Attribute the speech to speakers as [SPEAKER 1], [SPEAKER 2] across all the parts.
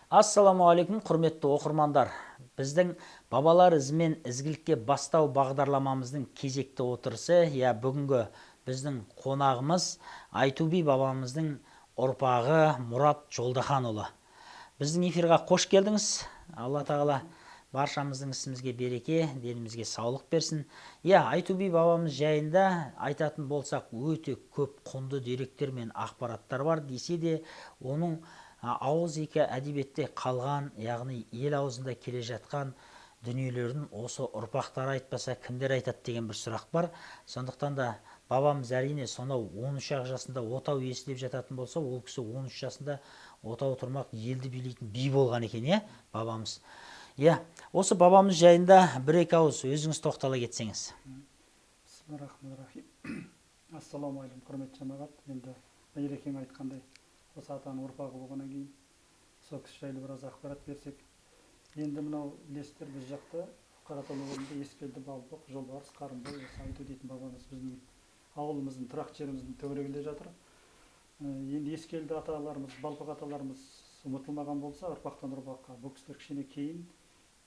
[SPEAKER 1] Ассаламуалейкум, құрметті оқырмандар. Біздің бабалар ізімен ізгілікке бастау бағдарламамыздың кезекті отырысы, бүгінгі біздің қонағымыз Айту би бабамыздың ұрпағы Мұрат Жолдаханұлы. Біздің эфирға қош келдіңіз. Алла тағала баршамыздың ісімізге береке, денімізге саулық берсін. Айту би бабамыз жайында айтатын болсақ, өте көп құнды деректер мен ақпараттар бар десе де, оның ауыз екі әдебиетте қалған, яғни ел аузында келе жатқан дүниелерін осы ұрпақтар айтпаса кімдер айтады деген бір сұрақ бар. Сондықтан да бабамыз әрине сонау 13 жасында отау иесі деп жататын болса, ол кісі 13 жасында отау тұрмақ елді билейтін би болған екен, бабамыз. Осы бабамыз жайында бір-екі ауыз өзіңіз тоқтала кетсеңіз.
[SPEAKER 2] Бисмиллахиррахманиррахим. Ассаламуалейкум, құрметті жамағат. Енді Айрекең айтқандай, осы атаның ұрпағы болғаннан кейін сол кісі жайлы біраз ақпарат берсек. Енді мынау білесіздер, біз жақта Қаратал өңірінде Ескелді, Балпық, Жолбарыс, Қарымбай, Айту дейтін бабамыз біздің ауылымыздың, тұрақ жеріміздің төңірегінде жатыр. Енді Ескелді аталарымыз, Балпық аталарымыз ұмытылмаған болса, ұрпақтан ұрпаққа бұл кісілер кішкене кейін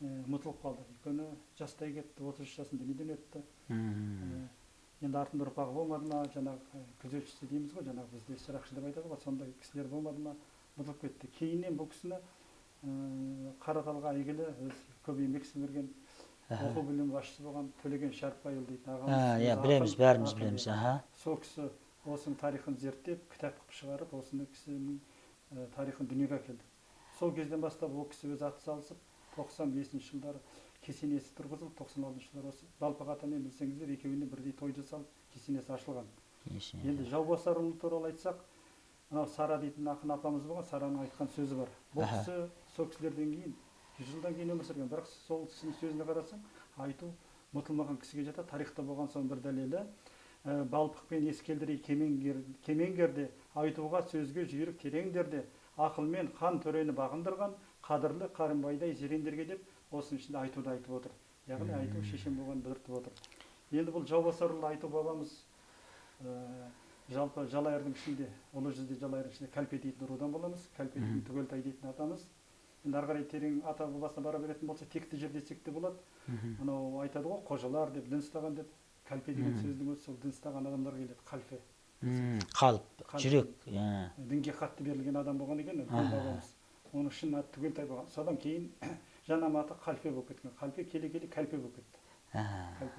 [SPEAKER 2] ұмытылып қалды. Өйткені жастай кетті, 33 жасында дүниеден өтті. Енді артында ұрпағы болмады ма, жаңағы күзетшісі дейміз ғой, жаңағы бізде шырақшы деп айтады ғой, сондай кісілер болмады ма, ұмытылып кетті. Кейіннен бұл кісіні Қараталға әйгілі, көп еңбек сіңірген, оқу бөлім басшысы болған Төлеген Шәріпбайұлы дейтін ағамыз.
[SPEAKER 1] Білеміз, бәріміз білеміз.
[SPEAKER 2] Сол кісі осының тарихын зерттеп, кітап қылып шығарып, осының кісінің тарихын дүниеге әкелді. Сол кезден бастап ол кісі өз аты салысып, 95 жылдары кесенесі тұрғызылып, 96 жылдары осы Балпық атамен білсеңіздер, екеуіне бірдей той жасалып, кесенесі ашылған. Енді Жаубасарұлы туралы айтсақ, мынау Сара дейтін ақын апамыз болған, Сараның айтқан сөзі бар. Бұл кісі сол кісілерден кейін 100 жылдан кейін өмір сүрген, бірақ сол кісінің сөзіне қарасаң, Айту ұмытылмаған кісіге жатады. Тарихта болған соң бір дәлелі, Балпық пен Ескелдірей кемеңгерде, Айтуға сөзге жүйрік тереңдерде, ақылмен хан төрені бағындырған, қадірлі Қарымбайдай зерендерге деп, осының ішінде Айтуды айтып отыр. Яғни Айту шешен болған білдіртіп отыр. Енді бұл Жаубасарұлы Айту бабамыз жалпы Жалайырдың ішінде, ұлы жүзде Жалайырдың ішінде Кәлпе дейтін рудан боламыз. Кәлпе дейтін Түгелтай дейтін атамыз. Енді ары қарай терең ата бабасына бара беретін болса, текті жер десек те болады. Мынау айтады ғой, қожалар деп, дін ұстаған деп. Кәлпе деген сөздің өзі сол дін ұстаған адамдар келеді, қалпе.
[SPEAKER 1] Қалып, жүрек.
[SPEAKER 2] Дінге қатты берілген адам болған екен, бабамыз. Оның шын аты Түгелтай болған. Содан кейін жанама аты Қалпе болып кеткен. Қалпе келе-келе Кәлпе болып кетті.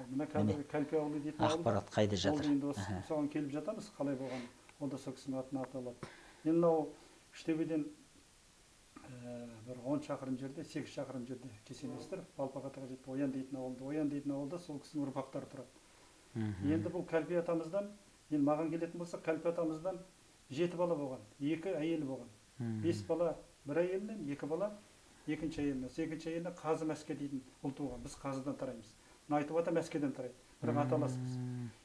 [SPEAKER 2] Мына Кәлпе ауылы дейтін
[SPEAKER 1] ақпарат қайда жатыр?
[SPEAKER 2] Енді соған келіп жатамыз, қалай болған, ол да сол кісінің атына аталады. Енді мынау Үштөбеден бір 10 шақырым жерде, 8 шақырым жерде кесенесі тұр. Балпық атаға жетті, Оян дейтін ауылда. Оян дейтін ауылда сол кісінің ұрпақтары тұрады. Енді бұл Кәлпе атамыздан, енді маған келетін болса, Кәлпе атамыздан 7 бала болған, 2 әйелі болған. 5 бала бір әйелінен, 2 бала екінші әйелінен. Екінші әйелінен Қазы Мәске дейтін ұл туған. Біз Қазыдан тараймыз. Айтып ата Мәскеден тарайды. Бірақ аталаспыз.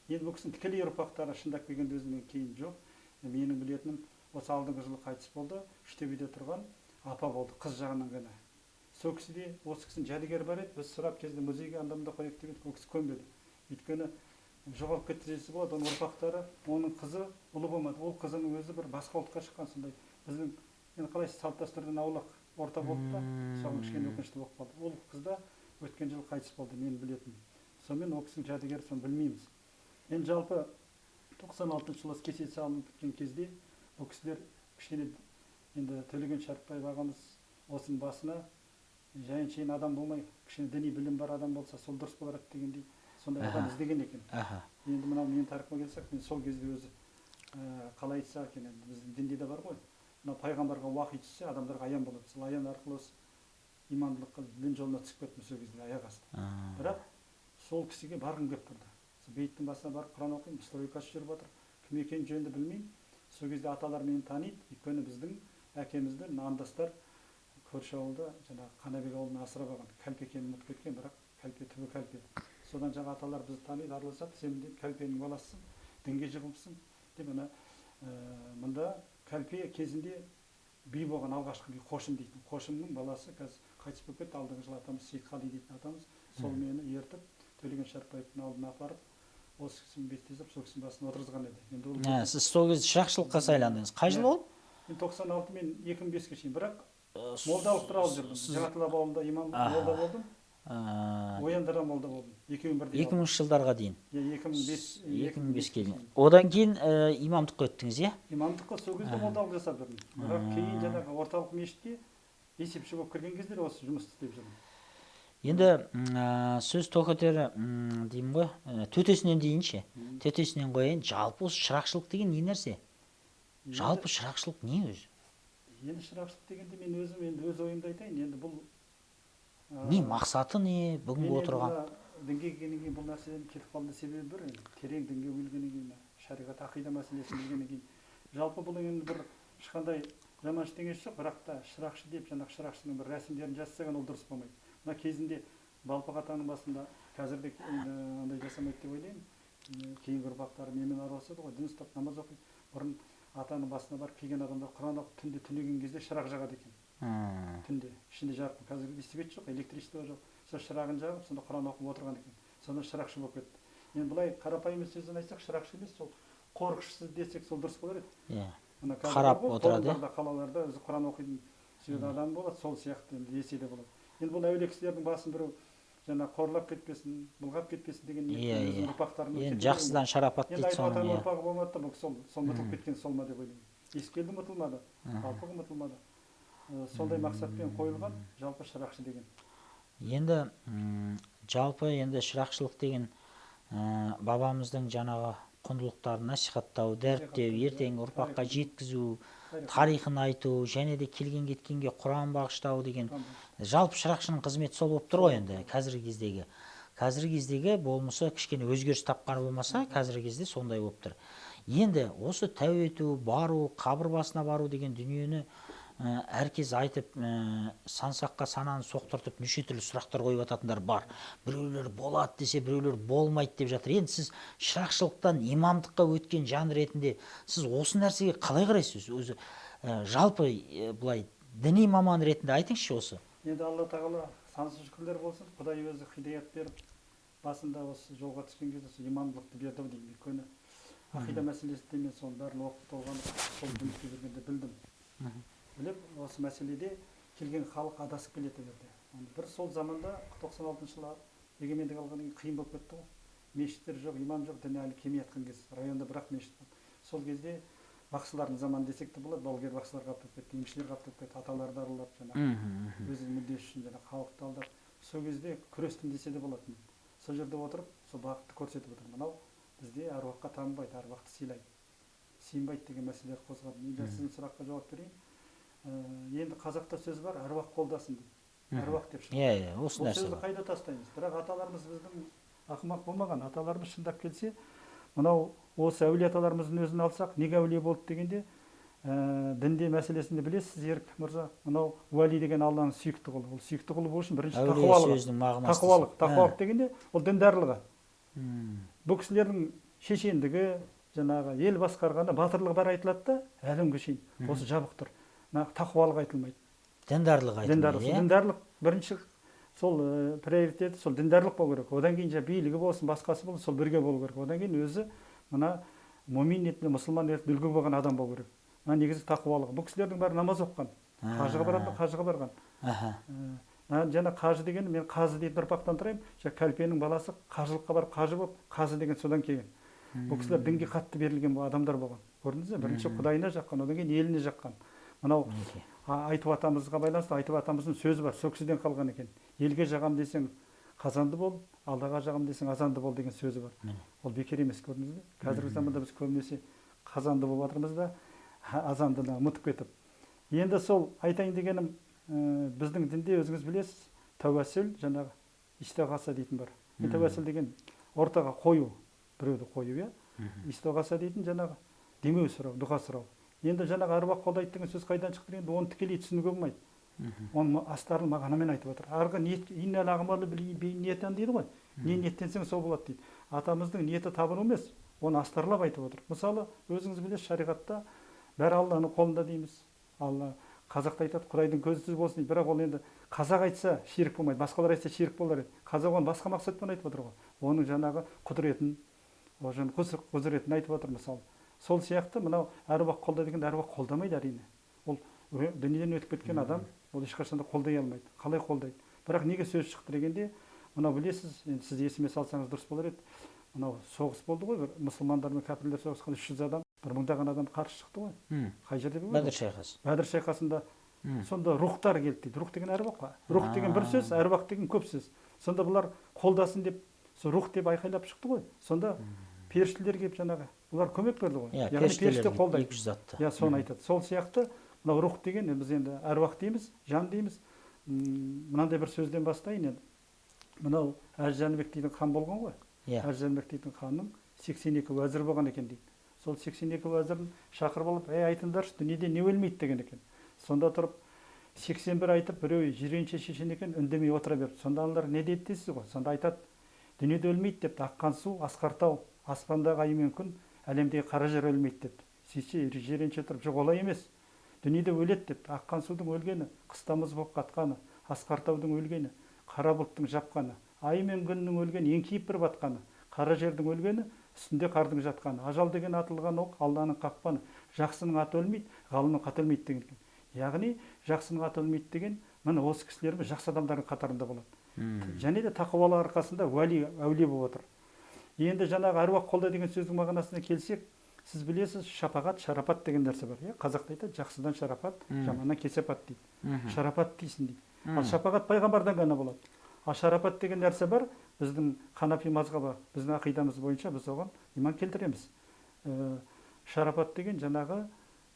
[SPEAKER 2] Енді бұл кісінің тікелей ұрпақтары шындап келгенде өзінен кейін жоқ. Менің білетінім, осы алдыңғы жылы қайтыс болды. Үштөбеде тұрған апа болды, қыз жағынан ғана. Сол кісіде осы кісінің жәдігері бар еді. Біз сұрап кезде музейге андамда қойып деп едік, ол кісі көнбеді. Өйткені жоғалып кетті десе болады, оның ұрпақтары, оның қызы ұлы болмады. Ол қызының өзі бір басқа ұлтқа шыққан, сондай біздің енді қалай салт дәстүрден аулақ орта болды да, соған кішкене өкінішті болып қалды. Ол қыз да өткен жылы қайтыс болды, мен білетінім. Сонымен ол кісінің жәдігері соны білмейміз. Енді жалпы 96 жылы кесенесі салынып біткен кезде бұл кісілер кішкене енді Төлеген Шәріпбай ағамыз осының басына жайын-шейін адам болмай, кішкене діни білім бар адам болса, сол дұрыс болар еді дегендей сондай адам іздеген екен. Енді мынау мен тарихыма келсек, мен сол кезде өзі қалай айтса екен, біздің дінде де бар ғой. Мына пайғамбарға уахи түссе, адамдарға аян болады. Сол аян арқылы имандылық қылып, дін жолына түсіп кеттім сол кезде аяқ асты. Бірақ сол кісіге барғым келіп тұрды. Бейіттің басына барып Құран оқимын, стройкасы жүріп жатыр. Кім екенін жөнді білмеймін. Сол кезде аталар мені таниды. Өйткені біздің әкемізді нандастар көрші ауылда жаңағы Қанабек ауылына асырап алған. Кәлпе екенін ұмытып кеткен, бірақ Кәлпе түбі Кәлпе. Содан жаңа аталар бізді таниды, араласады. Сен де Кәлпенің баласысың, дінге жығылыпсың деп мында Кәлпе кезінде би болған, алғашқы би Қошым дейтін. Қошымның баласы қазір қайтыс болып кетті. Алдыңғы жылы атамыз Сейітқали дейтін атамыз сол мені ертіп Төлеген Шәріпбаевтың алдына апарып, осы кісіні беттесіп, сол кісінің басына отырғызған еді. Енді
[SPEAKER 1] сіз сол кезде шырақшылыққа сайландыңыз. Қай жыл болды?
[SPEAKER 2] 96 мен 2005-ке шейін, бірақ молдалықтар алып жүрдім. Жағатылап ауылында имам молда болдым.
[SPEAKER 1] ә,
[SPEAKER 2] Ояндыда молда болдым. Екеуін бірдей
[SPEAKER 1] 2000 жылдарға дейін.
[SPEAKER 2] 2005
[SPEAKER 1] келген. Одан кейін имамдыққа өттіңіз, иә?
[SPEAKER 2] имамдыққа сол кезде молдалық жасап жүрдім. Бірақ кейін жаңағы орталық мешітке есепші болып кірген кездер осы жұмыс істеп жүрдім.
[SPEAKER 1] Енді сөз тоқетері деймін ғой, төтесінен дейінші. Төтесінен қояйын, жалпы осы шырақшылық деген не нәрсе? Жалпы шырақшылық не өзі?
[SPEAKER 2] Енді шырақшылық дегенде мен өзім енді өз ойымды айтайын. Енді бұл
[SPEAKER 1] не мақсаты не бүгінгі отырған?
[SPEAKER 2] Дінге келгеннен кейін бұл нәрседен кетіп қалған себебі бір, терең дінге келгеннен кейін, шариғат ақида мәселесін білгеннен кейін, жалпы бұл енді бір ешқандай жаман ештеңесі жоқ, бірақ та шырақшы деп жаңағы шырақшының бір рәсімдерін жасаған ол дұрыс болмайды. Мына кезінде Балпақ атаның басында қазір де андай жасамайды деп ойлаймын. Кейінгі ұрпақтары менімен араласады ғой, дін ұстап намаз оқиды. Бұрын атаның басына барып келген адамдар Құран оқып түнде түнеген кезде шырақ жағады екен. Түнде ішінде жарық. Қазір свет жоқ, электричество жоқ. Сол шырағын жағып, сонда Құран оқып отырған екен. Сонда шырақшы болып кетті. Енді былай қарапайым сөзбен айтсақ, шырақшы емес, сол қорықшысы десек сол дұрыс болар еді.
[SPEAKER 1] Қарап отырады.
[SPEAKER 2] Қалаларда өзі Құран оқитын адам болады, сол сияқты десе де болады. Енді бұл әулие кісілердің басын біреу жаңа қорлап кетпесін, бұлғап кетпесін деген ниетпен ұрпақтарына
[SPEAKER 1] енді жақсыдан шарапат дейді соны.
[SPEAKER 2] Енді айтып ұрпағы болмады да, бұл сол ұмытылып кеткен сол ма деп ойлаймын. Ескелді ұмытылмады, Балпық ұмытылмады. Сондай мақсатпен қойылған жалпы шырақшы деген.
[SPEAKER 1] Енді жалпы енді шырақшылық деген бабамыздың жаңағы құндылықтарын насихаттау, дәріптеу, ертең ұрпаққа жеткізу, тарихын айту, және де келген кеткенге Құран бағыштау деген жалпы шырақшының қызметі сол болып тұр ғой енді қазіргі кездегі. Қазіргі кездегі болмысы кішкене өзгеріс тапқаны болмаса, қазіргі кезде сондай болып тұр. Енді осы тәу ету, бару, қабір басына бару деген дүниені әркез айтып, сансаққа сананы соқтыртып, неше түрлі сұрақтар қойып жататындар бар. Біреулер болады десе, біреулер болмайды деп жатыр. Енді сіз шырақшылықтан имамдыққа өткен жан ретінде сіз осы нәрсеге қалай қарайсыз? Өзі жалпы былай діни маман ретінде айтыңызшы осы.
[SPEAKER 2] Енді Алла тағала сансыз шүкірлер болсын, Құдай өзі хидаят беріп, басында осы жолға түскен кезде сол имамдылықты берді деймін. Өйткені ақида мәселесінде мен соның бәрін оқып толғанып, сол жұмысқа жүргенде білдім. Біліп, осы мәселеде келген халық адасып келеді жерде. Бір сол заманда 96 жылы егемендік алғаннан кейін қиын болып кетті ғой. Мешіттер жоқ, имам жоқ, дін әлі кемей жатқан кез. Районда бірақ мешіт болды. Сол кезде бақсылардың заманы десек те болады, балгер бақсылар қаптап кетті, емшілер қаптап кетті, аталарды аралап жаңағы өз мүддесі үшін жаңағы халықты алдап. Сол кезде күрестім десе де болатын. Сол жерде отырып, сол бағытты көрсетіп отыр. Мынау бізде әруаққа табынбайды, әруақты сыйлайды. Сыйынбайды деген мәселелер қозғадым. Енді сіздің сұраққа жауап берейін. Енді қазақта сөз бар, әруақ қолдасын дейді. Әруақ деп
[SPEAKER 1] шықты. Осы нәрсе.
[SPEAKER 2] Бұл сөзді қайда тастаймыз? Бірақ аталарымыз біздің ақымақ болмаған. Аталарымыз шындап келсе, мынау осы әулие аталарымыздың өзін алсақ, неге әулие болды дегенде, дінде мәселесінде білесіз, Ерік мырза, мынау уәли деген Алланың сүйікті құлы. Ол сүйікті құлы болу үшін бірінші тақуалық. Тақуалық дегенде ол діндарлығы. Бұл кісілердің шешендігі, жаңағы ел басқарғаны батырлығы бар айтылады да, әлі күнге шейін осы жабық тұр. Тақуалық айтылмайды.
[SPEAKER 1] Діндарлық айтылмайды.
[SPEAKER 2] Діндарлық бірінші сол приоритеті сол діндарлық болу керек. Одан кейін билігі болсын, басқасы болсын, сол бірге болу керек. Одан кейін өзі мына мумин ретінде, мұсылман ретінде үлгі болған адам болу керек. Мына негізі тақуалық. Бұл кісілердің бәрі намаз оқыған. Қажыға барады, қажыға барған. Жаңа қажы деген, мен қазы дейтін ұрпақтан тұраймын. Кәлпенің баласы қажылыққа барып қажы болып, қазы деген содан келген. Бұл кісілер дінге қатты берілген адамдар болған. Көрдіңіз бе? Бірінші Құдайына жаққан, одан кейін еліне жаққан. Мынау айтып атамызға байланысты, айтып атамыздың сөзі бар, сол кісіден қалған екен. Елге жағам десең қазанды бол, Аллаға жағам десең азанды бол деген сөзі бар. Ол бекер емес, көрдіңіз бе? Қазіргі заманда біз көбінесе қазанды болып жатырмыз да, азандыны ұмытып кетіп. Енді сол айтайын дегенім, біздің дінде өзіңіз білесіз, тәуәсіл, жаңағы истиғаса дейтін бар. Тәуәсіл деген ортаға қою, біреуді қою, иә? Истиғаса дейтін жаңағы демеу сұрау, дұға сұрау. Енді жаңағы әруақ қолдайды деген сөз қайдан шықты дегенде, оны тікелей түсінуге болмайды. Оның астарын мағынамен айтып отыр. Арғы иннал аъмалу бинниятин дейді ғой. Не ниеттенсең сол болады дейді. Атамыздың ниеті табыну емес, оны астарлап айтып отыр. Мысалы, өзіңіз білесіз, шариғатта бәрі Алланың қолында дейміз. Алла қазақта айтады, Құдайдың көзі болсын дейді. Бірақ ол енді қазақ айтса ширк болмайды, басқалар айтса ширк болар еді. Қазақ оны басқа мақсатпен айтып отыр ғой. Оның жаңағы құдіретін, құзыретін айтып отыр мысалы. Сол сияқты мынау әруақ қолда деген әруақ қолдамайды әрине. Ол дүниеден өтіп кеткен адам, ол ешқашан да қолдай алмайды. Қалай қолдайды? Бірақ неге сөз шықты дегенде, мынау білесіз, енді сіз есіме салсаңыз дұрыс болар еді. Мынау соғыс болды ғой, бір мұсылмандар мен кәпірлер соғысқан 300 адам, бір мыңдаған адам қарсы шықты ғой. Қай жерде болды?
[SPEAKER 1] Бәдір шайқасы.
[SPEAKER 2] Бәдір шайқасында сонда рухтар келді дейді. Рух деген әруақ па? Рух деген бір сөз, әруақ деген көп сөз. Сонда бұлар қолдасын деп, сол рух деп айқайлап шықты ғой. Сонда періштелер келіп жаңағы бұлар көмек берді ғой. Яғни періште қолдайды.
[SPEAKER 1] 200 атты.
[SPEAKER 2] Иә, соны айтады. Сол сияқты мынау рух деген біз енді әруақ дейміз, жан дейміз. Мынандай бір сөзден бастайын енді. Мынау Әз Жәнібек дейтін хан болған ғой. Әз Жәнібек дейтін ханның 82 уәзір болған екен дейді. Сол 82 уәзірін шақырып алып, айтыңдаршы, дүниеде не өлмейді деген екен. Сонда тұрып 81 айтып, біреуі жиренше шешен екен, үндемей отыра берді. Сонда аналар не дейді дейсіз ғой? Сонда айтады, дүниеде өлмейді депті, аққан су, асқар тау, аспандағы ай мен күн, әлемдегі қара жер өлмейді депті. Сөйтсе жиренше тұрып, жоқ олай емес. Дүниеде өледі депті, аққан судың өлгені, қыстамыз болып қатқаны, асқар таудың өлгені, қара бұлттың жапқаны, ай мен күннің өлгені, еңкейіп бір батқаны, қара жердің өлгені, үстінде қардың жатқаны, ажал деген атылған оқ, Алланың қақпаны, жақсының аты өлмейді, ғалымның қаты өлмейді деген екен. Яғни жақсының аты өлмейді деген, міне осы кісілеріміз жақсы адамдардың қатарында болады. Және де тақуалар арқасында әулие болып отыр. Енді жаңағы әруақ қолда деген сөздің мағынасына келсек, сіз білесіз, шапағат, шарапат деген нәрсе бар. Қазақта айтады, жақсыдан шарапат, жаманнан кесепат дейді. Шарапат дейсің дейді. Ал шапағат пайғамбардан ғана болады. Ал шарапат деген нәрсе бар, біздің ханафи мазхабы, біздің ақидамыз бойынша біз оған иман келтіреміз. Шарапат деген жаңағы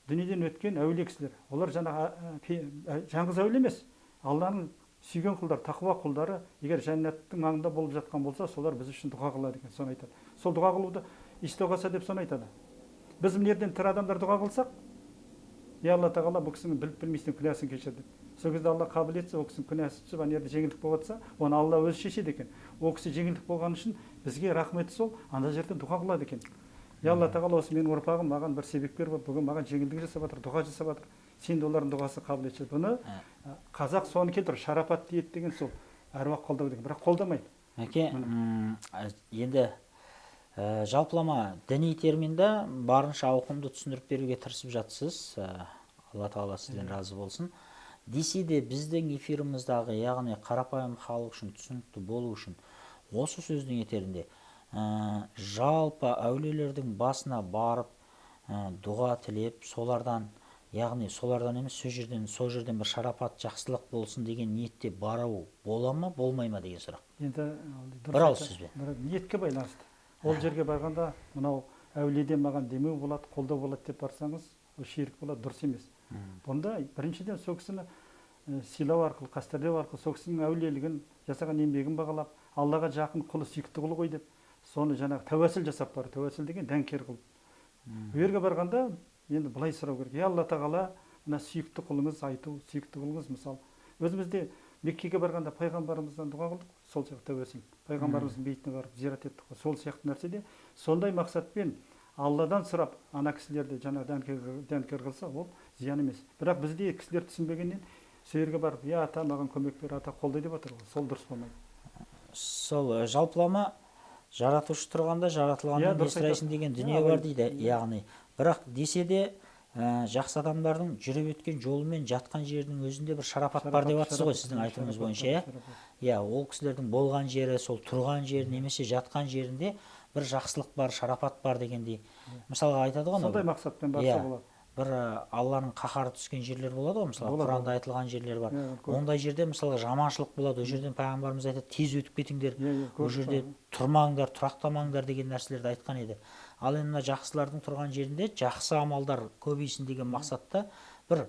[SPEAKER 2] дүниеден өткен әулие кісілер. Олар жаңағы жаңғыз әулие емес. Алланың сүйген құлдар, тақуа құлдары, егер жәннаттың маңында болып жатқан болса, солар біз үшін дұға қылады екен, соны айтады. Сол дұға қылуды истиғаса деп соны айтады. Біз мына жерден тірі адамдар дұға қылсақ, я Алла тағала бұл кісінің біліп білмейтін күнәсін кешір деп. Сол кезде Алла қабыл етсе, ол кісінің күнәсі түсіп, ана жерде жеңілдік болып жатса, оны Алла өзі шешеді екен. Ол кісі жеңілдік болған үшін бізге рахметі сол, ана жерден дұға қылады екен. Я Алла тағала, осы менің ұрпағым маған бір себеп беріп, бүгін маған жеңілдік жасап жатыр, дұға жасап жатыр. Сен де олардың дұғасын қабыл етші. Бұны қазақ соны келтір, шарапат диет деген сол, әруақ қолдау деген, бірақ қолдамайды.
[SPEAKER 1] Мәке, енді жалпылама діни терминді барынша ауқымды түсіндіріп беруге тырысып жатсыз. Алла тағала сізден разы болсын. Десе де біздің эфиріміздағы, яғни қарапайым халық үшін түсінікті болу үшін осы сөздің етерінде жалпы әулиелердің басына барып дұға тілеп, солардан, яғни солардан емес, сол жерден бір шарапат, жақсылық болсын деген ниетте бару бола ма, болмай ма деген сұрақ.
[SPEAKER 2] Енді
[SPEAKER 1] бір ауыз сөзбен.
[SPEAKER 2] Ниетке байланысты. Ол жерге барғанда мынау әулиеден маған демеу болады, қолдау болады деп барсаңыз, ол ширк болады, дұрыс емес. Бұнда біріншіден сол кісіні сыйлау арқылы, қастерлеу арқылы, сол кісінің әулиелігін, жасаған еңбегін бағалап, Аллаға жақын құлы, сүйікті құлы ғой деп, соны жаңағы тәуәсіл жасап бар. Тәуәсіл деген дәнкер қылып. Бұл жерге барғанда енді былай сұрау керек. Я Алла тағала, мына сүйікті құлыңыз айту, сүйікті құлыңыз, мысалы, өзімізде Меккеге барғанда пайғамбарымыздан дұға қылдық, сол сияқты тәуәсіл. Пайғамбарымыздың бейітіне барып зиярат еттік. Сол сияқты нәрседе сондай мақсатпен Алладан сұрап, ана кісілерді жаңағы дәнкер қылса, ол зиян емес. Бірақ бізде кісілер түсінбегеннен сол жерге барып, я ата маған көмек бер, ата қолдай деп жатыр. Сол дұрыс болмайды.
[SPEAKER 1] Сол жалпылама жаратушы тұрғанда жаратылғаннан не сұрайсың деген дүние бар дейді. Яғни, бірақ десе де жақсы адамдардың жүріп өткен жолы мен жатқан жерінің өзінде бір шарапат бар деп жатсыз ғой сіздің айтуыңыз бойынша. Иә, ол кісілердің болған жері, сол тұрған жері немесе жатқан жерінде бір жақсылық бар, шарапат бар дегендей. Мысалға айтады ғой,
[SPEAKER 2] сондай мақсатпен барса болады.
[SPEAKER 1] Бір Алланың қаһары түскен жерлер болады ғой, мысалы Құранда айтылған жерлер бар. Ондай жерде мысалы жаманшылық болады, ол жерден пайғамбарымыз айтады, тез өтіп кетіңдер, ол жерде тұрмаңдар, тұрақтамаңдар деген нәрселерді айтқан еді. Ал енді мына жақсылардың тұрған жерінде жақсы амалдар көбейсін деген мақсатта бір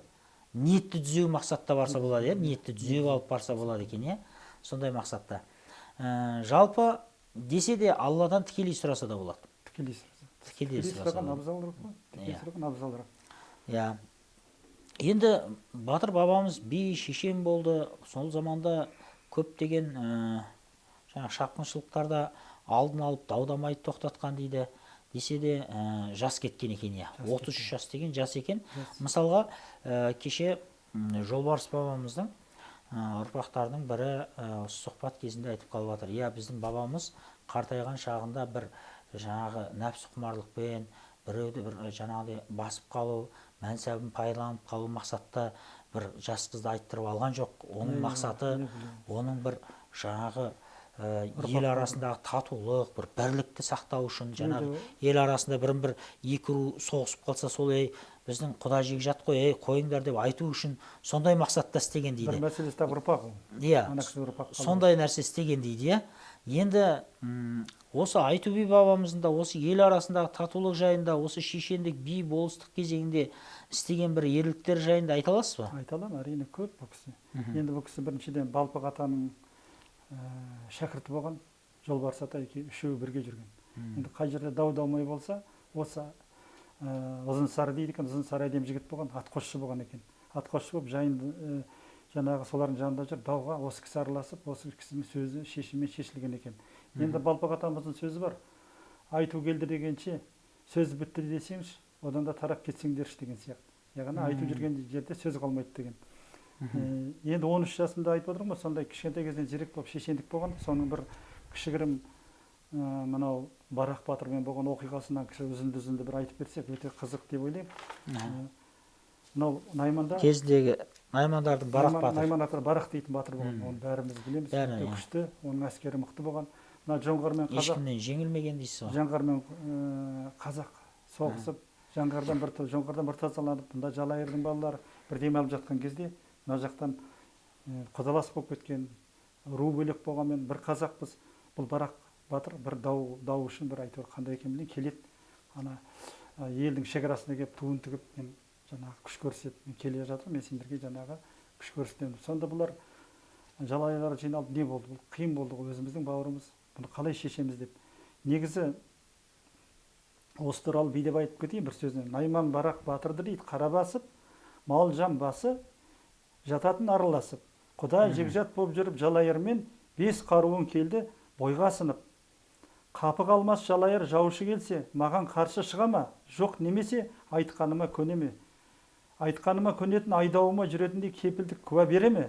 [SPEAKER 1] ниетті түзеу мақсатта барса болады, ниетті түзеу алып барса болады екен, сондай мақсатта. Жалпы десе де Алладан тікелей сұраса да болады.
[SPEAKER 2] Тікелей сұраған абзалырақ қой. Тікелей сұраған абзалырақ.
[SPEAKER 1] Енді Батыр бабамыз би шешен болды. Сол заманда көптеген шапқыншылықтарда алдын алып даудамайды тоқтатқан дейді. Десе де жас кеткен екен, 33 жас деген жас екен. Мысалға кеше Жолбарыс бабамыздың ұрпақтардың бірі сұхбат кезінде айтып қалып жатыр. Біздің бабамыз қартайған шағында бір жаңағы нәпсі құмарлықпен біреуді бір жаңағыдай басып қалу, мәнсәбін пайдаланып қалу мақсатта бір жас қызды айттырып алған жоқ. Оның мақсаты, оның бір жаңағы ел арасындағы татулық, бір бірлікті сақтау үшін, жаңағы ел арасында бірін-бір екі ру соғысып қалса, сол біздің құда жекжат қой, қойыңдар деп айту үшін сондай мақсатта істеген дейді.
[SPEAKER 2] Бір мәселесі тағы ұрпақ.
[SPEAKER 1] Иә, сондай нәрсе істеген дейді. Иә. Енді осы Айтуби бабамыздың да осы ел арасындағы татулық жайында, осы шешендік, би, болыстық кезеңінде істеген бір ерліктер жайында айта аласыз ба?
[SPEAKER 2] Айта аламын, әрине көп бұл кісі. Енді бұл кісі біріншіден Балпық атаның шәкірті болған, Жолбарыс ата үшеуі бірге жүрген. Енді қай жерде дау-дамай болса, осы Ұзын Сары дейді екен, Ұзын Сары әдемі жігіт болған, атқосшы болған екен. Атқосшы болып жайында жаңағы солардың жанында жүр, дауға осы кісі араласып, осы кісінің сөзі шешіммен шешілген екен. Енді Балпық атамыздың сөзі бар. Айту келді дегенше, сөз бітті десеңші, одан да тарап кетсеңдерші деген сияқты. Яғни айту жүрген жерде сөз қалмайды деген. Енді 13 жасында айтып отырмын ғой, сондай кішкентай кезден зерек болып шешендік болған. Соның бір кішігірім мынау Барақ батырмен болған оқиғасынан кіші үзінді бір айтып берсек өте қызық деп ойлаймын. Мынау Найманда
[SPEAKER 1] кездегі Наймандардың Барақ батыр.
[SPEAKER 2] Найман ата Барақ дейтін батыр болған. Оны бәріміз білеміз. Өте күшті, оның әскері мықты болған. Мына жоңғармен қазақ
[SPEAKER 1] ешкімнен жеңілмеген дейсіз ғой.
[SPEAKER 2] Жоңғармен қазақ соғысып, жоңғардан бір тазаланып, мында Жалайырдың балалары бір демалып жатқан кезде мына жақтан құдалас болып кеткен, ру бөлек болғанмен бір қазақпыз. Бұл Барақ батыр бір дау үшін бір айтып қандай екен білейін, келеді. Ана елдің шекарасына келіп туын тігіп, мен жаңағы күш көрсетіп, мен келе жатырмын, мен сендерге жаңағы күш көрсетемін. Сонда бұлар Жалайырлар жиналып, не болды? Бұл қиын болды ғой, өзіміздің бауырымыз. Бұны қалай шешеміз деп. Негізі осы туралы би деп айтып кетейін бір сөзінен. Найман Барақ батырды дейді, қара басып, мал жан басы, жататын араласып. Құда жекжат болып жүріп Жалайырмен 5 қаруын келді бойға сынып. Қапы қалмас Жалайыр жаушы келсе, маған қарсы шыға ма? Жоқ немесе айтқаныма көне ме? Айтқаныма көнетін айдауыма жүретіндей кепілдік куә бере ме?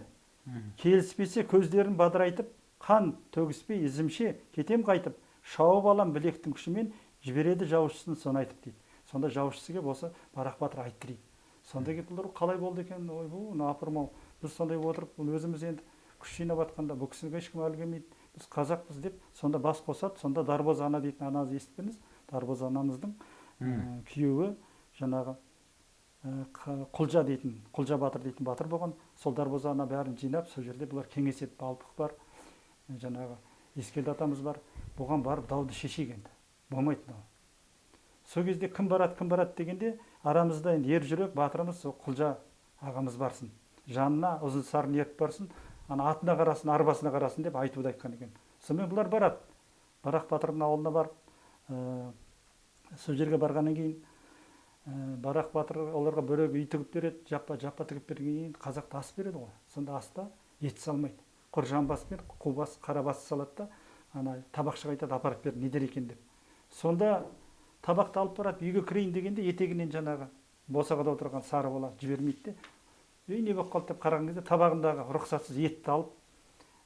[SPEAKER 2] Келіспесе көздерін бадырайтып, қан төгіспей ізімше кетем қайтып, шауып алам білектің күшімен, жібереді жаушысын соны айтып дейді. Сонда жаушысы кеп осы Барақ батыр айтты дейді. Сонда кеп бұлар қалай болды екен, ой бұл апырмау, біз сондай отырып, өзіміз енді күш жинап жатқанда бұл кісіге ешкім әлі келмейді, біз қазақпыз деп, сонда бас қосады. Сонда Дарбоз ана дейтін ананы естіппеңіз, Дарбоз анамыздың күйеуі жаңағы Құлжа дейтін, Құлжа батыр дейтін батыр болған. Сол Дарбоз ана бәрін жинап, сол жерде бұлар кеңеседі. Балпық бар, жаңағы Ескелді атамыз бар. Бұған барып дауды шешейік енді. Болмайды мынау. Сол кезде кім барады дегенде, арамызда енді ер жүрек батырымыз сол Құлжа ағамыз барсын. Жанына Ұзын Сарын ертіп барсын, ана атына қарасын, арбасына қарасын деп айтуды айтқан екен. Сонымен бұлар барады. Барақ батырдың ауылына барып, сол жерге барғаннан кейін Барақ батыр оларға бөлек үй тігіп береді, жаппа тігіп бергеннен кейін қазақта ас береді ғой. Сонда аста ет салмайды. Құр жамбас пен қубас, қарабас салады да, ана табақшыға айтады, апарып бер, не дер екен деп. Сонда табақты алып барады, үйге кірейін дегенде етегінен жаңағы босағада отырған сары бала жібермейді де, үй не болып қалды деп қараған кезде табағындағы рұқсатсыз етті алып,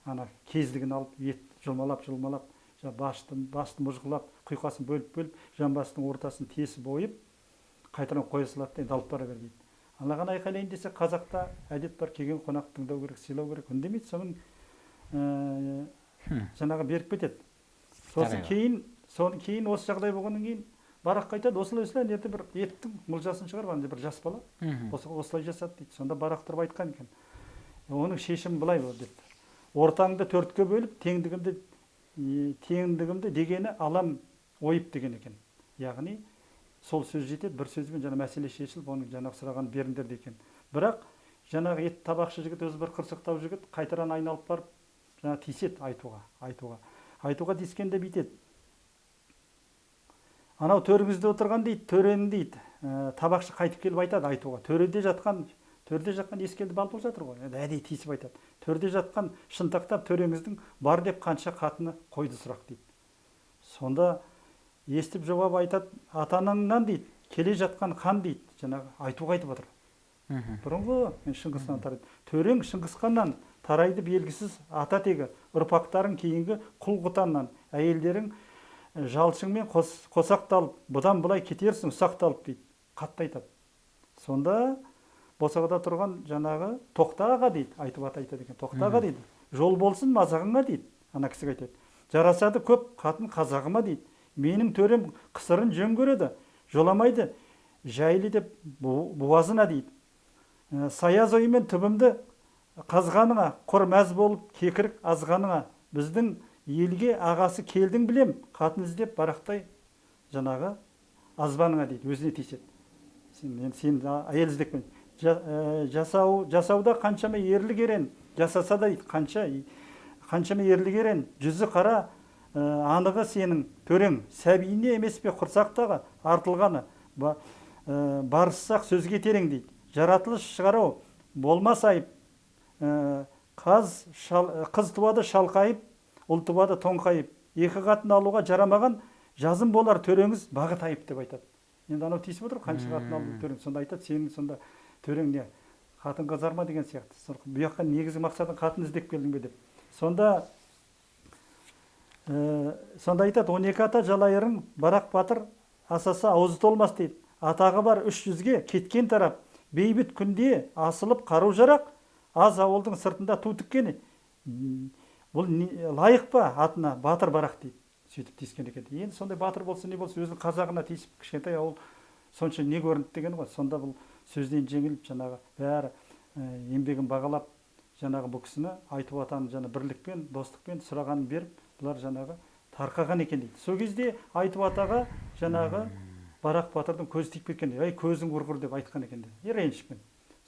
[SPEAKER 2] ана кездігін алып, ет жұлмалап, басты мұжғылап, құйқасын бөліп, жамбастың ортасын тесіп ойып, қайтадан қоя салады, енді алып бара бер дейді. Анаған айқайлайын десе, қазақта әдет бар, келген қонақ тыңдау керек, сыйлау керек, үндемейді, соның жаңағы беріп кетеді. Сосын кейін осы жағдай болғаннан кейін Барақ қайтады, осылай енді бір еттің мұлжасын шығарып, бір жас бала осылай жасады дейді. Сонда Барақ тұрып айтқан екен, оның шешімі былай болды деп. Ортаңды төртке бөліп, теңдігімді дегені алам ойып деген екен. Яғни сол сөз жетеді, бір сөзбен жаңа мәселе шешіліп, оның жаңағы сұраған беріңдер деген. Бірақ жаңағы ет табақшы жігіт, өзі бір қырсықтау жігіт, қайтаран айналып барып, жаңа тиіседі айтуға тиіскенде бүйтеді. Анау төріңізде отырған дейді, төренің дейді, табақшы қайтып келіп айтады айтуға. Төрде жатқан Ескелді Балпық жатыр ғой, әдейі тиісіп айтады. Төрде жатқан шынтақтап төреңіздің бар деп қанша қатыны қойды сұрақ дейді. Сонда естіп жауап айтады, атаныңнан дейді, келе жатқан хан дейді, жаңағы айтуға айтып отыр. Бұрынғы Шыңғысхан тарайды. Төрең Шыңғысханнан тарайды белгісіз ата тегі, ұрпақтарың кейінгі құл құтаннан, әйелдерің жалшыңмен қосақталып, бұдан бұлай кетерсің ұсақталып дейді, қатты айтады. Сонда босағада тұрған жаңағы тоқтаға дейді, айтып айтады екен, тоқтаға дейді, жол болсын мазағыңа дейді, ана кісіге айтады. Жарасады көп қатын қазағыма дейді, менің төрем қысырын жөн көреді, жоламайды жайлы деп буазына дейді. Саяз оймен түбімді қазғаныңа, құр мәз болып кекірік азғаныңа, біздің елге ағасы келдің білем, қатын іздеп барақтай жаңағы азбаныңа дейді, өзіне тиіседі. Сен әйел іздекпен. Жасауда қаншама ерлік ерен, жасаса да қаншама ерлік ерен, жүзі қара анығы сенің төрең, сәбиіне емес пе құрсақтағы артылғаны, барыссақ сөзге терең дейді. Жаратылыс шығарау, болмас айып, қыз туады шалқайып, ұл туады тоңқайып, екі қатын алуға жарамаған, жазым болар төреңіз бағы тайып деп айтады. Енді анау тиісіп отыр, қанша қатын алу төрең, сонда айтады, сенің сонда төрең не, қатын қызарма деген сияқты. Бұл жаққа негізгі мақсатың қатын іздеп келдің бе деп. Сонда айтады, 12 ата жалайырың, барақ батыр асаса аузы толмас дейді. Атағы бар 300-ге кеткен тарап, бейбіт күнде асылып қару жарақ, аз ауылдың сыртында ту тіккені. Бұл лайық па атына батыр барақ дейді. Сөйтіп тиіскен екен. Енді сондай батыр болса не болса, өзінің қазағына тиісіп, кішкентай ауыл сонша не көрінді деген ғой. Сонда бұл сөзден жеңіліп, жаңағы бәрі еңбегін бағалап, жаңағы бұл кісіні айтып атаны жаңа бірлікпен, достықпен сұрағанын беріп, бұлар жаңағы тарқаған екен дейді. Сол кезде айтып атаға жаңағы барақ батырдың көзі тиіп кеткен. Ай, көзің құрғыр деп айтқан екен де. Ренжіппен.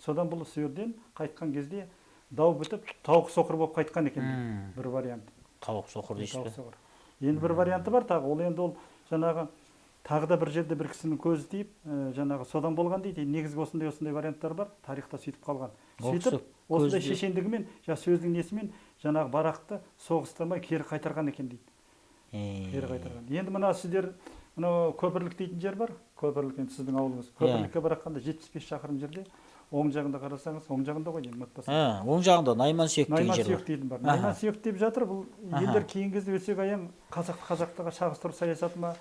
[SPEAKER 2] Содан бұл сүйерден қайтқан кезде дау бітіп, тауық соқыр болып қайтқан екен дейді. Бір вариант.
[SPEAKER 1] Тауық соқыр дейсіз бе?
[SPEAKER 2] Енді бір варианты бар тағы. Ол енді ол жаңағы тағы да бір жерде бір кісінің көзі тиіп, жаңағы содан болған дейді. Негізгі осындай варианттар бар. Тарихта сөйтіп қалған. Сөйтіп, осындай шешендігімен, сөздің несімен жаңағы барақты соғыстырмай кері қайтарған екен дейді. Кері қайтарған. Енді мына сіздер мынау Көпірлік дейтін жер бар. Көпірлік енді сіздің ауылыңыз. Көпірлікке бараққанда 75 шақырым жерде, оң жағында қарасаңыз, оң жағында ғой деймін, ұмытпасаңыз.
[SPEAKER 1] Оң жағында Найман Сүйек деген жер бар.
[SPEAKER 2] Найман Сүйек дейтін бар. Найман Сүйек деп жатыр. Бұл елдер кейінгі кезде өсек аяң қазақтағы шағыстыру саясаты ма,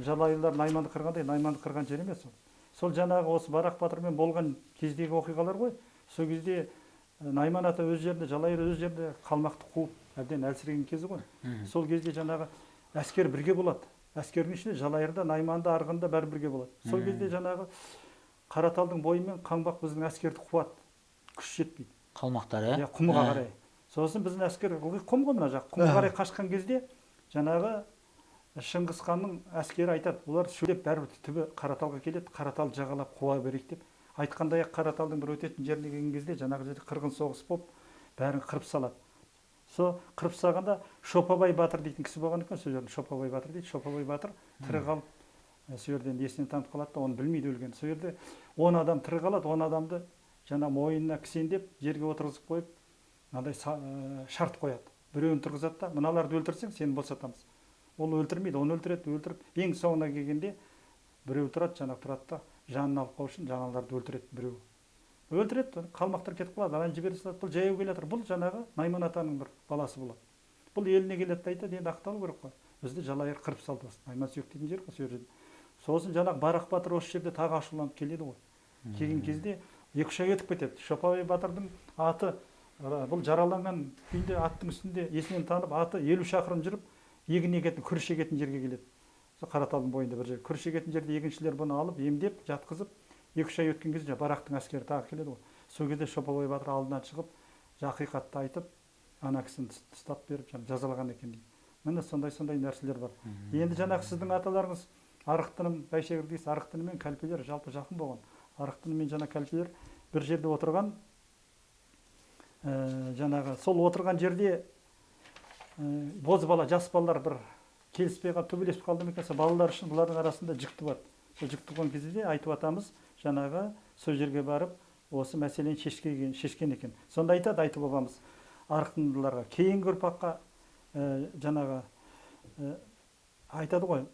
[SPEAKER 2] жалайырлар Найманды қырғандай, Найманды қырған жер емес ол. Сол жаңағы осы Барақ батырмен болған кездегі оқиғалар ғой. Сол кезде Найман ата өз жерінде, жалайыр өз жерінде қалмақты қуып, әбден әлсіреген кезі ғой. Сол кезде жаңағы әскер бірге болады. Әскердің ішінде жалайырда, Найманда, Арғында бәрі бірге болады. Сол кезде жаңағы Қараталдың бойымен Қаңбақ біздің әскерді қуады. Күш жетпейді.
[SPEAKER 1] Қалмақтар,
[SPEAKER 2] иә? Құмға қарай. Сосын біздің әскер құм ғой мына жақ. Құмға қарай қашқан кезде жаңағы Шыңғыс ханның әскері айтады, олар шөлеп бәрібір түбі Қараталға келеді, Қараталды жағалап қуа берейік деп. Айтқандай-ақ Қараталдың бір өтетін жеріне келген кезде жаңағы жерде қырғын соғыс болып, бәрін қырып салады. Сол қырып салғанда Шопабай батыр дейтін кісі болған екен, сол жерде Шопабай батыр дейді. Шопабай батыр тірі қалып, сол жерден есінен танып қалады да, оны білмейді өлген. Сол жерде 10 адам тірі қалады, 10 адамды жаңа мойнына кісендеп, жерге отырғызып қойып, мынандай шарт қояды. Біреуін тұрғызады да, мыналарды өлтірсең, сені босатамыз. Ол өлтірмейді, оны өлтіреді, ең соңына келгенде біреу тұрады, жаңағы тұрады да, жанын алып қау үшін жаңаларды өлтіреді біреу. Өлтіреді, қалмақтар кетіп қалады, ананы жібере салады, бұл жаяу келе жатыр. Бұл жаңағы Найман атаның бір баласы болады. Бұл еліне келеді айтады, енді ақталу керек қой. Бізді жалайыр қырып салды осы. Найман Сүйек дейтін жер ғой сол жерде. Сосын жаңағы Барақ батыр осы жерде тағы ашуланып келеді ғой. Келген кезде 2-3 ай өтіп кетеді. Шопабай батырдың аты, бұл жараланған күйінде аттың үстінде есінен танып, аты 50 шақырым жүріп, егін егетін, күріш егетін жерге келеді. Қараталдың бойында бір жер. Күріш егетін жерде егіншілер бұны алып, емдеп, жатқызып, 2-3 ай өткен кезде Барақтың әскері тағы келеді ғой. Сол кезде Шопабай батыр алдынан шығып, ақиқатты айтып, ана кісіні ұстап беріп, жазалаған екен дейді. Міне сондай нәрселер бар. Енді жаңағы сіздің аталарыңыз Арықтыным, Бәйшегір дейсіз, Арықтыным мен Кәлпелер жалпы жақын болған. Арықтыным мен жаңа Кәлпелер бір жерде отырған, жаңағы сол отырған жерде боз бала, жас балалар бір келіспей қалып, төбелесіп қалды ма екен, балалар үшін бұлардың арасында жүкті бар. Сол жүкті болған кезде айтып атамыз жаңағы сол жерге барып, осы мәселені шешкен екен. Сонда айтады айтып бабамыз Арықтындыларға, кейінгі ұрпаққа жаңағы айтады ғой,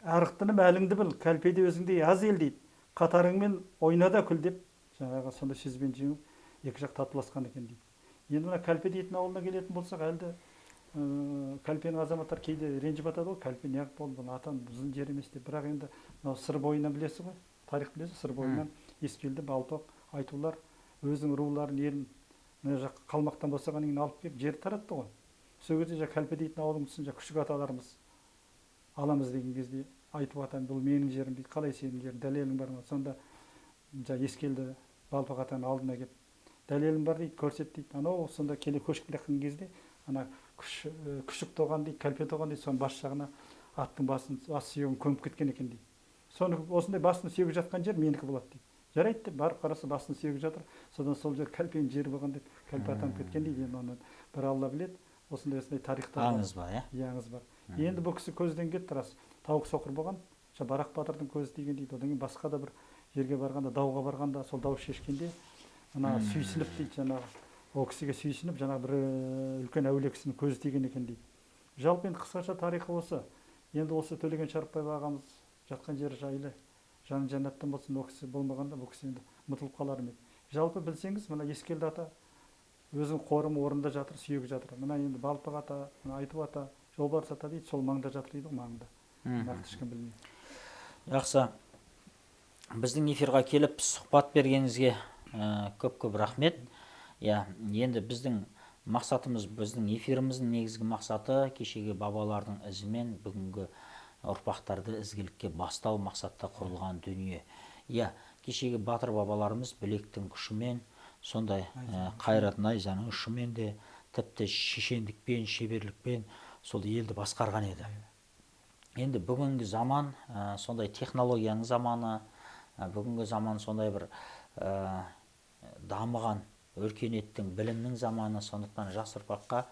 [SPEAKER 2] Арықтыным әліңді біл, Кәлпеде өзіңдей аз ел дейді, қатарыңмен ойна да күл деп, жаңағы сонда сөзбен жеңіп, екі жақ татуласқан екен дейді. Енді мына Кәлпе дейтін ауылына келетін болсақ, әлді Кәлпенің азаматтар кейде ренжіп атады ғой, Кәлпе неғып болды, бұл атам біздің жер емес деп. Бірақ енді сыр бойынан білесіз ғой, тарих білесіз, сыр бойынан Ескелді, Балпық, айтулар өзінің руларын елін мына жаққа қалмақтан босағаннан кейін алып келіп жерді таратты ғой. Сол кезде жаңағы кәлпе дейтін ауылдың тұсын жаңағы күшік аталарымыз аламыз деген кезде айтып атам бұл менің жерім дейді. Қалай сенің жерің, дәлелің бар ма? Сонда жаңағы Ескелді Балпақ атаның алдына келіп дәлелің бар дейді, көрсет дейді. Анау сонда келе көшіп келе жатқан кезде ана күшік тоған дейді, кәлпе тоған дейді, соның бас жағына аттың бас сүйегін көміп кеткен екен дейді. Соны осындай басының сүйегі жатқан жер менікі болады дейді. Жарайды деп барып қараса басының сүйегі жатыр. Содан сол жер кәлпенің жері болған деп кәлпе атанып кеткен дейді. Енді оны бір Алла біледі. Осындай тарихта
[SPEAKER 1] аңыз бар,
[SPEAKER 2] иә? Аңыз бар. Енді бұл кісі көзден кетті рас. Тауық соқыр болған. Барақ батырдың көзі тиген дейді. Одан кейін басқа да бір жерге барғанда, дауға барғанда, сол дау шешкенде ана сүйсініп дейді жаңағы. Ол кісіге сүйсініп жаңағы бір үлкен әулие кісінің көзі тиген екен дейді. Жалпы енді қысқаша тарихы осы. Енді осы Төлеген Шарапбаев ағамыз жатқан жері жайлы. Жаны жәннаттан болсын, ол кісі болмағанда бұл кісі енді ұмытылып қалар ма еді. Жалпы білсеңіз, мына Ескелді ата өзінің қорымы орнында жатыр, сүйегі жатыр. Мына енді Балпақ ата, мына Айту ата, Жолбарыс ата дейді, сол маңда жатыр дейді, маңында. Нақты ешкім білмейді.
[SPEAKER 1] Жақсы. Біздің эфирға келіп сұхбат бергеніңізге көп-көп рахмет. Енді біздің мақсатымыз, біздің эфиріміздің негізгі мақсаты кешегі бабалардың ізімен бүгінгі ұрпақтарды ізгілікке бастау мақсатта құрылған дүние. Кешегі батыр бабаларымыз білектің күшімен, сондай қайрат найзаның ұшымен де, тіпті шешендікпен, шеберлікпен сол елді басқарған еді. Енді бүгінгі заман сондай технологияның заманы, бүгінгі заман сондай бір дамыған өркениеттің, білімнің заманы. Сондықтан жас ұрпаққа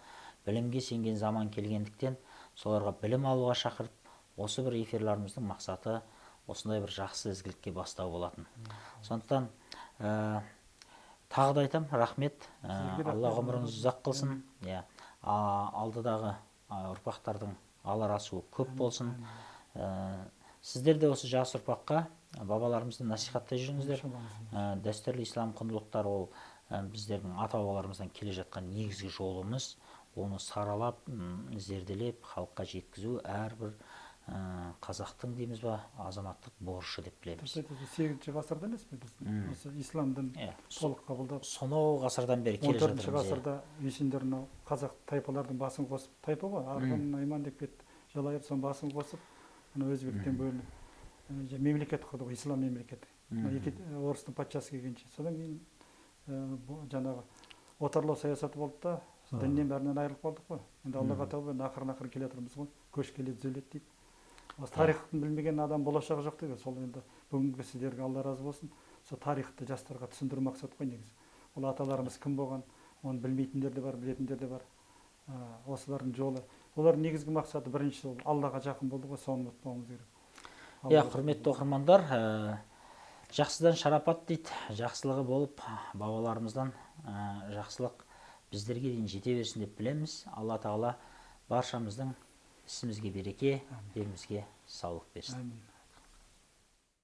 [SPEAKER 1] білімге сенген заман келгендіктен соларға білім алуға шақырып, осы бір эфирлеріміздің мақсаты осындай бір жақсы ізгілікке бастау болатын. Сондықтан тағы да айтам, рахмет. Алла ғұмырыңызды ұзақ қылсын. Алдыдағы ұрпақтардың алар асуы көп болсын. Сіздер де осы жас ұрпаққа бабаларымызды насихаттай жүріңіздер. Дәстүрлі ислам құндылықтары ол біздердің ата-бабаларымыздан келе жатқан негізгі жолымыз. Оны саралап, зерделеп, халыққа жеткізу әрбір қазақтың дейміз ба, азаматтық борышы деп білеміз.
[SPEAKER 2] 8-ші ғасырда емес пе біз? Осы исламдың толық қабылдап.
[SPEAKER 1] Сонау ғасырдан бері келе жатырмыз.
[SPEAKER 2] 14-ші ғасырда үйсіндер қазақ тайпалардың басын қосып, тайпа ғой, Арғын, Найман деп кетті. Жалайыр соның басын қосып, Өзбектен бөлініп, мемлекет құрды ғой, ислам мемлекеті. Орыстың патшасы келгенше. Содан кейін жаңағы отарлау саясаты болды да, діннен бәрінен айырылып қалдық қой. Енді Аллаға тәубе, ақырын келе жатырмыз ғой. Көш келеді, түзеледі дейді. Осы тарихын білмеген адам болашағы жоқ дейді. Сол енді бүгінгі сіздерге Алла разы болсын. Сол тарихты жастарға түсіндіру мақсат қой негізі. Ол аталарымыз кім болған, оны білмейтіндер де бар, білетіндер де бар. Осылардың жолы. Олардың негізгі мақсаты бірінші ол Аллаға жақын болу ғой, соны ұмытпауымыз керек.
[SPEAKER 1] Құрметті оқырмандар, жақсыдан шарапат дейді. Жақсылығы болып, бабаларымыздан жақсылық біздерге дейін жете берсін деп білеміз. Алла тағала баршамыздың ісімізге береке, елімізге саулық берсін.